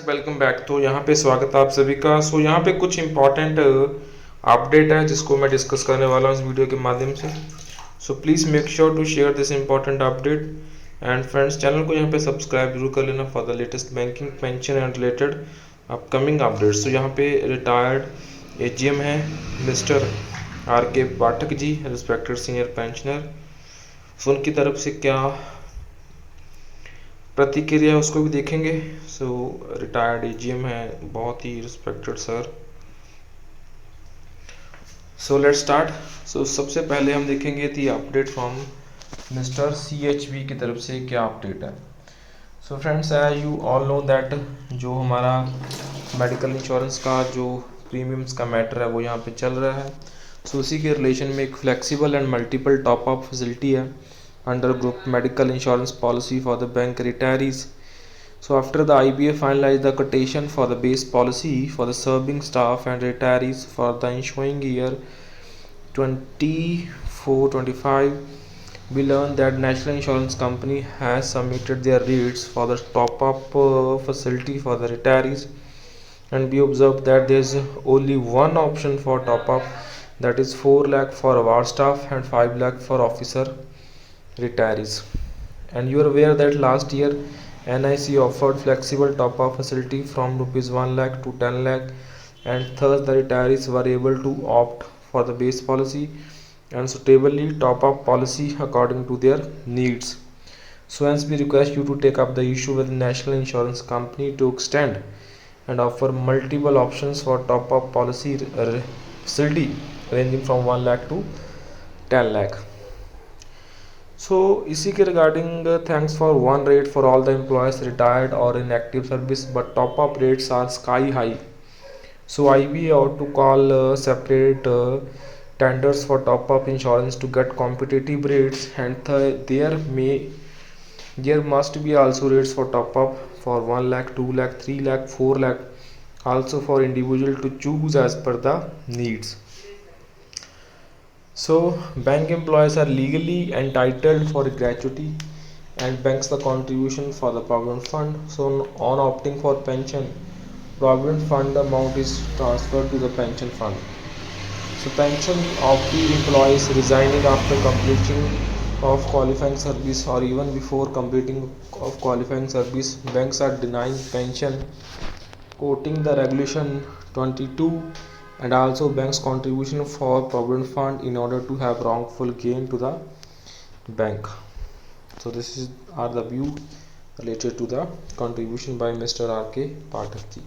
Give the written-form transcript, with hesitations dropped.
Welcome back. तो यहाँ पे स्वागत है आप सभी का। यहाँ पे कुछ इम्पोर्टेंट अपडेट है जिसको मैं डिस्कस करने वाला हूँ इस वीडियो के माध्यम से। Please make sure to share this important update and friends, channel को यहाँ पे सब्सक्राइब जरूर कर लेना for the latest banking, pension and related upcoming updates. यहाँ पे रिटायर्ड एजीएम है mister R K. Pathak ji, respected senior pensioner. उनकी तरफ से क्या प्रतिक्रिया उसको भी देखेंगे। रिटायर्ड एजीएम है, बहुत ही रिस्पेक्टेड सर। Let's start. सबसे पहले हम देखेंगे दी अपडेट फ्रॉम मिस्टर सीएचवी की तरफ से क्या अपडेट है। Friends, you all know that जो हमारा मेडिकल इंश्योरेंस का जो प्रीमियम्स का मैटर है वो यहाँ पे चल रहा है। उसी के रिलेशन में एक flexible and multiple top up facility है under group medical insurance policy for the bank retirees. After the IBA finalized the quotation for the base policy for the serving staff and retirees for the ensuing year 24-25, we learned that National Insurance Company has submitted their rates for the top-up facility for the retirees, and we observed that there is only one option for top-up, that is 4 lakh for our staff and 5 lakh for officer retirees. And you are aware that last year NIC offered flexible top-up facility from rupees 1 lakh to 10 lakh, and thus the retirees were able to opt for the base policy and suitably top-up policy according to their needs. Hence we request you to take up the issue with National Insurance Company to extend and offer multiple options for top-up policy facility ranging from 1 lakh to 10 lakh. इसी के regarding thanks for one rate for all the employees retired और in active service, but top up rates are sky high. IB ought to call separate tenders for top up insurance to get competitive rates, and there must be also rates for top up for 1 lakh, 2 lakh, 3 lakh, 4 lakh, also for individual to choose as per the needs. Bank employees are legally entitled for gratuity and banks the contribution for the provident fund. On opting for pension, provident fund amount is transferred to the pension fund. Pension of the employees resigning after completing of qualifying service or even before completing of qualifying service, banks are denying pension, quoting the regulation 22, and also banks contribution for provident fund in order to have wrongful gain to the bank. This is are the view related to the contribution by Mr. R.K. Pathak ji.